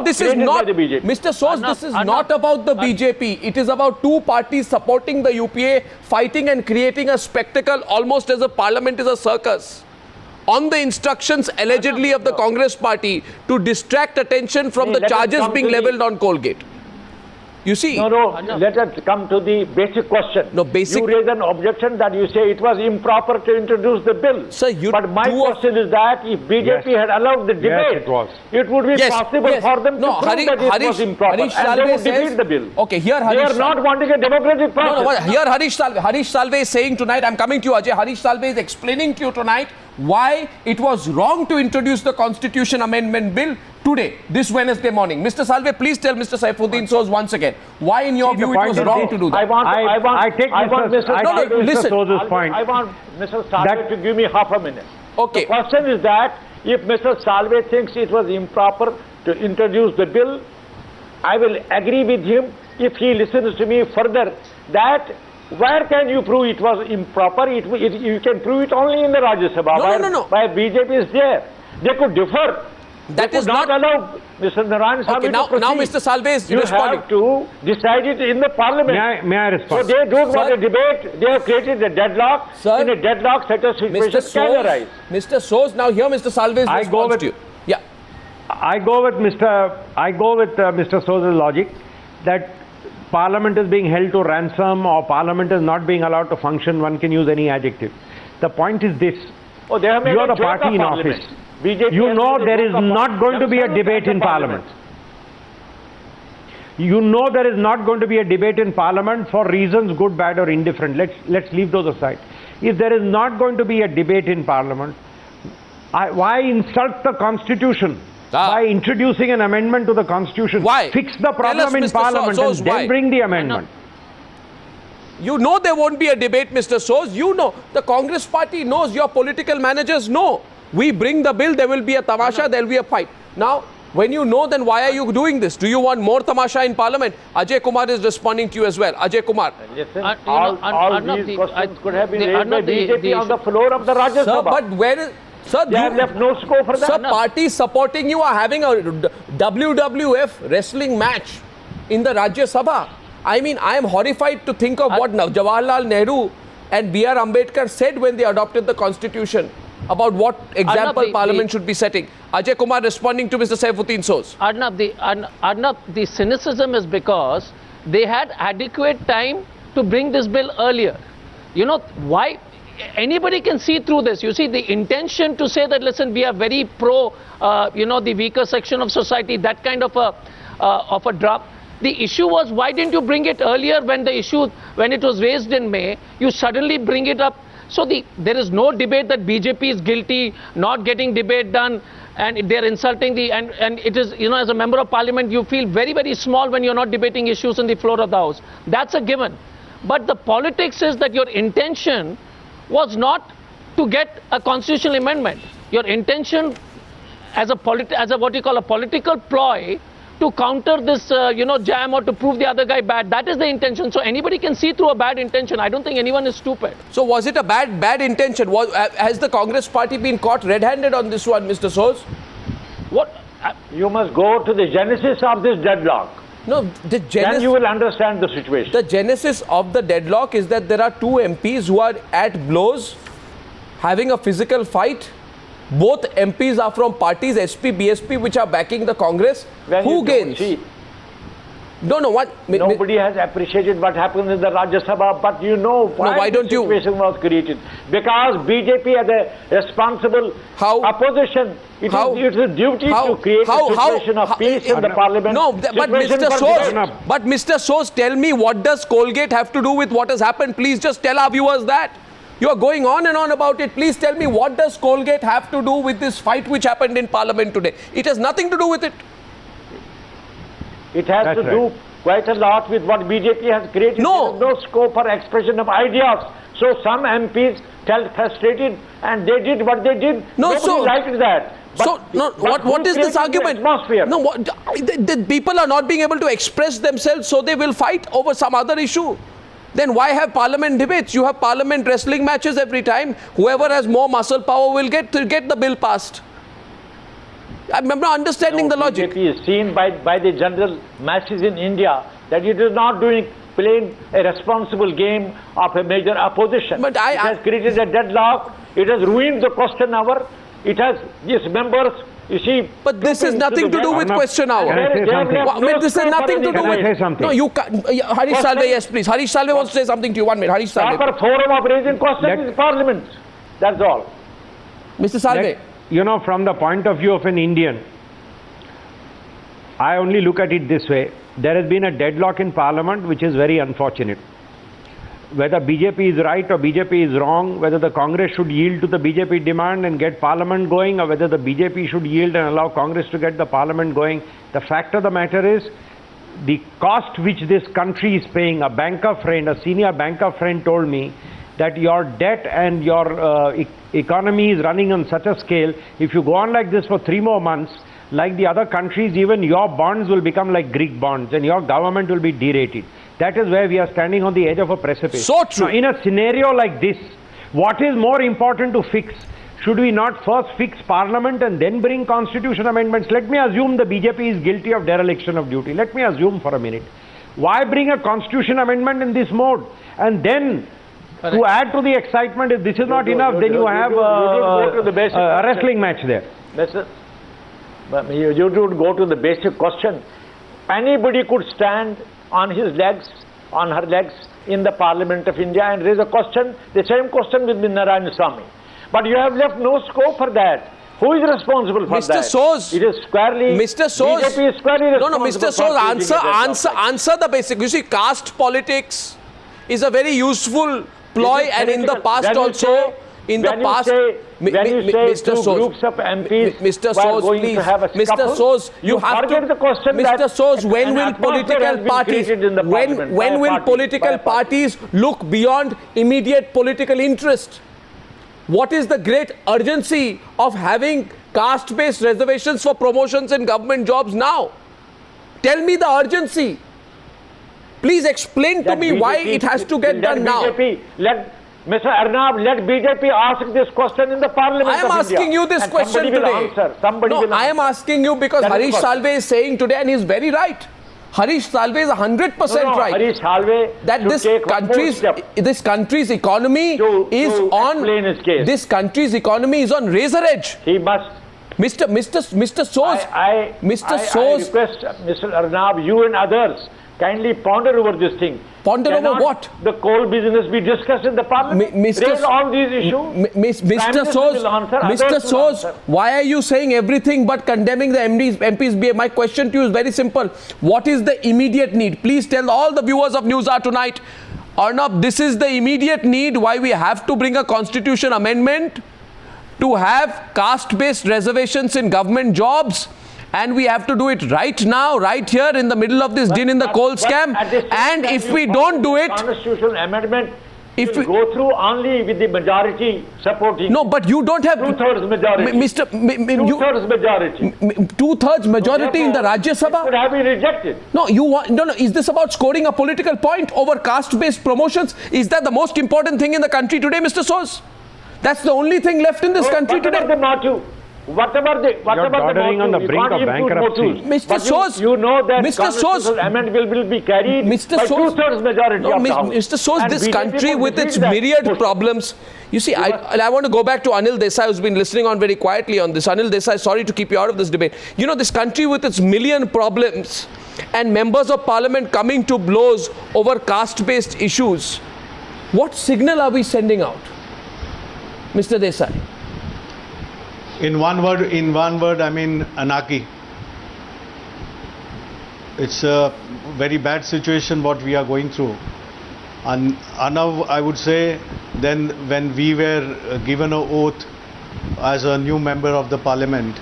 This is not, Mr. Soos, this is not about the BJP. It is about two parties supporting the UPA, fighting and creating a spectacle almost as a parliament is a circus. On the instructions allegedly of the Congress party to distract attention from the charges being levelled on Colgate. You see, no, let us come to the basic question. No, basic. You raise an objection that you say it was improper to introduce the bill. Sir, but my question is that if BJP had allowed the debate, it would be possible for them to prove that it was improper, and they would defeat the bill. Okay, here they are not wanting a democratic process. Here Harish Salve is saying tonight, I'm coming to you, Ajay. Harish Salve is explaining to you tonight why it was wrong to introduce the Constitution Amendment Bill today, this Wednesday morning. Mr. Salve, please tell Mr. Saifuddin Soos once again, why in your view it was wrong to do that? I want Mr. Soos's point. I want Mr. Salve to give me half a minute. Okay. The question is that if Mr. Salve thinks it was improper to introduce the bill, I will agree with him if he listens to me further that where can you prove it was improper? You can prove it only in the Rajya Sabha. No. Where BJP is there. They could differ. That is not allowed Mr. Narayan Swamy to proceed. Now Mr. Salve is responding. You have to decide it in the parliament. May I respond? So they don't want a debate. They have created a deadlock. Sir, in a deadlock, such a situation can arise. Mr. Soos, now here Mr. Salve is response to you. Yeah. I go with Mr. Soos's logic that Parliament is being held to ransom or Parliament is not being allowed to function. One can use any adjective. The point is this. Oh, they have made you are a the party in office. BJP you know there is not going to be a debate in Parliament. You know there is not going to be a debate in Parliament for reasons good, bad or indifferent. Let's leave those aside. If there is not going to be a debate in Parliament, why insult the Constitution? By introducing an amendment to the Constitution? Why? Fix the problem in Parliament and then bring the amendment. You know there won't be a debate, Mr. Soos. You know. The Congress party knows. Your political managers know. We bring the bill, there will be a tamasha, there will be a fight. Now, when you know, then why are you doing this? Do you want more tamasha in Parliament? Ajay Kumar is responding to you as well. Ajay Kumar. Listen, all these questions could have been raised by BJP on the floor of the Rajya Sabha. But where is... Sir, they have left no scope for that. Sir, parties supporting you are having a WWF wrestling match in the Rajya Sabha. I mean, I am horrified to think of what Jawaharlal Nehru and B.R. Ambedkar said when they adopted the Constitution about what example Parliament should be setting. Ajay Kumar responding to Mr. Saifuddin Soos. Arnab, the cynicism is because they had adequate time to bring this bill earlier. You know, why? Anybody can see through this. You see, the intention to say that, listen, we are very pro, the weaker section of society, that kind of a drop. The issue was, why didn't you bring it earlier when it was raised in May? You suddenly bring it up. So there is no debate that BJP is guilty, not getting debate done, and they're insulting and it is, as a member of parliament, you feel very, very small when you're not debating issues on the floor of the House. That's a given. But the politics is that your intention was not to get a constitutional amendment. Your intention as what you call a political ploy to counter this, jam or to prove the other guy bad. That is the intention. So anybody can see through a bad intention. I don't think anyone is stupid. So was it a bad intention? Has the Congress party been caught red-handed on this one, Mr. Soos? What? You must go to the genesis of this deadlock. No, then you will understand the situation. The genesis of the deadlock is that there are two MPs who are at blows, having a physical fight. Both MPs are from parties, SP, BSP, which are backing the Congress. Who gains? Nobody has appreciated what happened in the Rajya Sabha, but you know why the situation was created. Because BJP as a responsible opposition, it is a duty to create a situation of peace in the parliament. No, but Mr. Soos, tell me, what does Colgate have to do with what has happened? Please just tell our viewers that. You are going on and on about it. Please tell me, what does Colgate have to do with this fight which happened in Parliament today? It has nothing to do with it. It has to do quite a lot with what BJP has created. No. There is no scope for expression of ideas. So some MPs felt frustrated and they did what they did. Nobody liked that. What is this argument? No, the people are not being able to express themselves, so they will fight over some other issue. Then why have parliament debates? You have parliament wrestling matches every time. Whoever has more muscle power will get the bill passed. I'm not understanding the logic. BJP is seen by the general masses in India that it is not playing a responsible game of a major opposition. But it has created a deadlock. It has ruined the question hour. It has these members. You see. But this is nothing to do with question hour. Can I say something? This is nothing to do Can I with. say something? No, you can't. Harish Salve, yes, please. Harish Salve wants to say something to you. 1 minute. Harish Salve. Proper forum of raising questions is Parliament. That's all. Mr. Salve. You know, from the point of view of an Indian, I only look at it this way. There has been a deadlock in Parliament which is very unfortunate. Whether BJP is right or BJP is wrong, whether the Congress should yield to the BJP demand and get Parliament going, or whether the BJP should yield and allow Congress to get the Parliament going, the fact of the matter is, the cost which this country is paying, a banker friend, a senior banker friend told me that your debt and your economy is running on such a scale, if you go on like this for 3 more months, like the other countries, even your bonds will become like Greek bonds and your government will be derated. That is where we are standing on the edge of a precipice. So true. Now, in a scenario like this, what is more important to fix? Should we not first fix Parliament and then bring constitution amendments? Let me assume the BJP is guilty of dereliction of duty. Let me assume for a minute. Why bring a constitution amendment in this mode? And then, to add to the excitement, if this is not enough, then you have a wrestling match there. You would go to the basic question. Anybody could stand on his legs, on her legs, in the Parliament of India and raise a question, the same question with Narayanaswamy. But you have left no scope for that. Who is responsible for that? Mr. Soos. It is squarely. Mr. Soos. BJP is squarely responsible. No, Mr. Soos, answer the basic. You see, caste politics is a very useful ploy, and in the past also. In the past, Mr. Soos, groups of MPs Mr. Soos, please, Mr. Soos, you have to. The question Mr. Soos, when will political parties, when will political parties look beyond immediate political interest? What is the great urgency of having caste-based reservations for promotions in government jobs now? Tell me the urgency. Please explain to me why it has to get done now. Mr. Arnab, let BJP ask this question in the Parliament I am asking you this question today. Somebody will answer. I am asking you because Harish Salve is saying today, and he is very right. Harish Salve is 100% right. Harish Salve that this country's economy is on this country's economy is on razor edge. He must. Mr. Soos. I request Mr. Arnab, you and others, kindly ponder over this thing. Ponder over what? The coal business we discussed in the Parliament. Raise all these issues. Mr. Soos, why are you saying everything but condemning the MP's behavior? My question to you is very simple. What is the immediate need? Please tell all the viewers of Newshour tonight. Arnab, this is the immediate need why we have to bring a constitution amendment to have caste-based reservations in government jobs. And we have to do it right now, right here in the middle of this din in the coal scam. And if we don't do it, constitutional amendment will go through only with the majority supporting. No, but you don't have two-thirds majority. Two-thirds majority. Two-thirds majority in the Rajya Sabha. Could have been rejected. No, no. Is this about scoring a political point over caste-based promotions? Is that the most important thing in the country today, Mr. Soos? That's the only thing left in this country today. Whatever the motive, on the brink of bankruptcy. Mr. Soos, you know that Mr. Soos, amendment will be carried by two-thirds majority of the House. Mr. Soos, this country with its myriad problems. You see, I want to go back to Anil Desai, who's been listening on very quietly on this. Anil Desai, sorry to keep you out of this debate. You know, this country with its million problems and members of parliament coming to blows over caste-based issues. What signal are we sending out, Mr. Desai? In one word, I mean anarchy. It's a very bad situation what we are going through. And Arnav, I would say, then when we were given an oath as a new member of the parliament,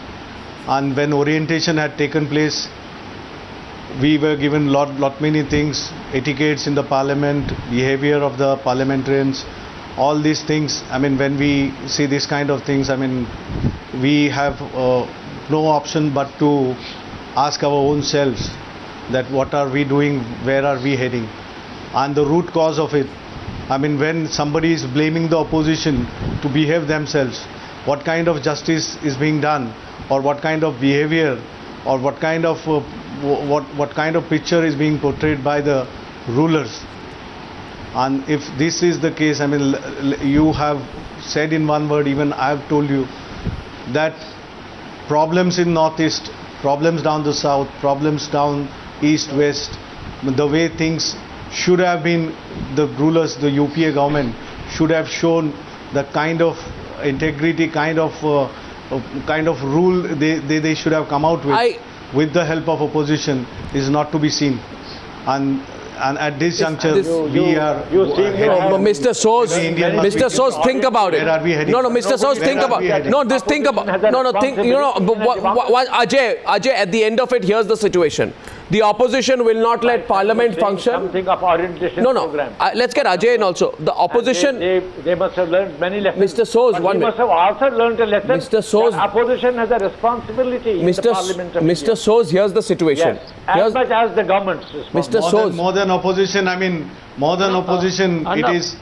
and when orientation had taken place, we were given lot many things, etiquettes in the parliament, behavior of the parliamentarians, all these things. I mean, when we see this kind of things, I mean, we have no option but to ask our own selves that what are we doing, where are we heading, and the root cause of it. I mean, when somebody is blaming the opposition to behave themselves, what kind of justice is being done, or what kind of behavior, or what kind of picture is being portrayed by the rulers. And if this is the case, I mean, you have said in one word, even I have told you, that problems in northeast, problems down the south, problems down east, west, the way things should have been, the rulers, the UPA government should have shown the kind of integrity, kind of rule they should have come out with the help of opposition, is not to be seen. And at this juncture, Mr. Soos, think about it. No, Mr. Soos, think about it. No, Ajay, at the end of it, here's the situation. The opposition will not let Parliament function. Something of orientation program. Let's get Ajay in also. The opposition. They must have learned many lessons. Mr. Soos, but they must have also learned a lesson. Mr. Soos, that opposition has a responsibility in the Parliament of Mr. Soos, here's the situation. Yes, as much as the government's responsibility. Mr. Soos. More than opposition, I mean, more than opposition, it is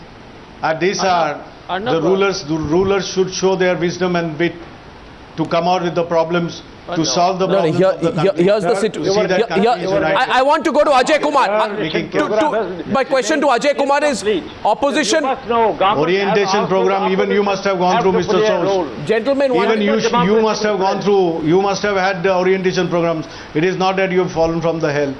at this hour, the rulers should show their wisdom and wit to come out with the problems, to solve the problems of the country. Here's the situation. I want to go to Ajay Kumar. My question to Ajay Kumar is, opposition orientation program, even you must have gone through, Mr. Soos. Gentlemen, even you must have gone through, you must have had the orientation programs. It is not that you have fallen from the hell.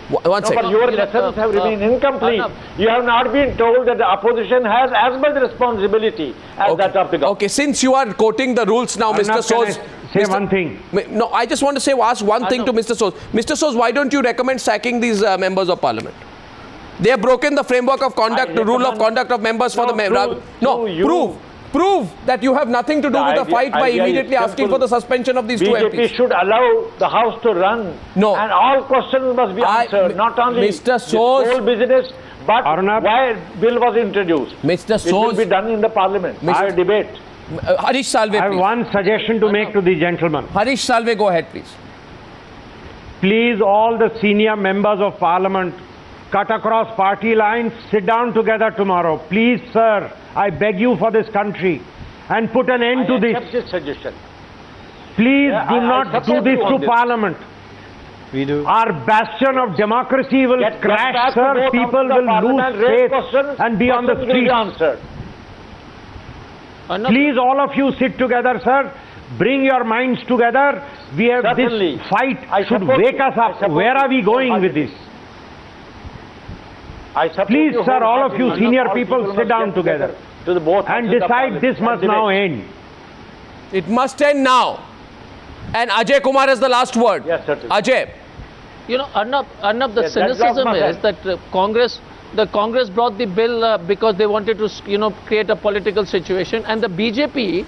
One second. But your lessons have remained incomplete. You have not been told that the opposition has as much responsibility as that of the government. Okay, since you are quoting the rules now, Mr. Soos. Say one thing. No, I just want to ask one thing to Mr. Soos. Mr. Soos, why don't you recommend sacking these members of Parliament? They have broken the framework of conduct, the rule of conduct of members for the members. Prove that you have nothing to do with the fight by immediately asking for the suspension of these two MPs. BJP should allow the House to run. No. And all questions must be answered. Not only Mr. Soos, the whole business, but why bill was introduced. Mr. It will Soos, be done in the Parliament. Our debate. Harish Salve, I have please. one suggestion to make to the gentleman. Harish Salve, go ahead, please. Please, all the senior members of Parliament, cut across party lines, sit down together tomorrow. Please, sir, I beg you for this country, and put an end to this. I accept this suggestion. Please do not do this to Parliament. We do. Our bastion of democracy will crash, sir. People will lose faith and be on the streets. Please, all of you sit together, sir. Bring your minds together. We have Certainly. This fight should wake us up. Where are we going with this? Please, sir, all of you senior people, sit down together and decide this must now end. It must end now. And Ajay Kumar has the last word. Yes, certainly. Ajay. You know, Arnab, the cynicism is that Congress brought the bill because they wanted to, create a political situation, and the BJP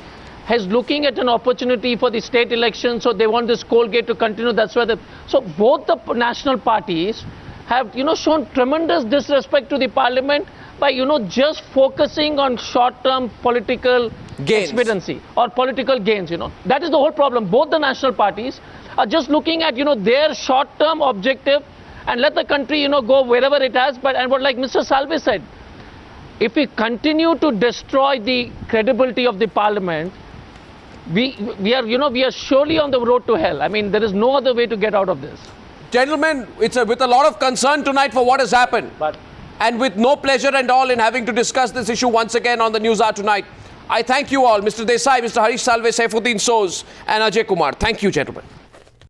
is looking at an opportunity for the state election, so they want this coal gate to continue. That's why so both the national parties have, shown tremendous disrespect to the Parliament by, just focusing on short-term political expediency or political gains. That is the whole problem. Both the national parties are just looking at, their short-term objective and let the country, go wherever it has. And what, like Mr. Salve said, if we continue to destroy the credibility of the Parliament, we are surely on the road to hell. I mean, there is no other way to get out of this. Gentlemen, it's with a lot of concern tonight for what has happened. And with no pleasure and all in having to discuss this issue once again on the News Hour tonight. I thank you all, Mr. Desai, Mr. Harish Salve, Saifuddin Soos and Ajay Kumar. Thank you, gentlemen.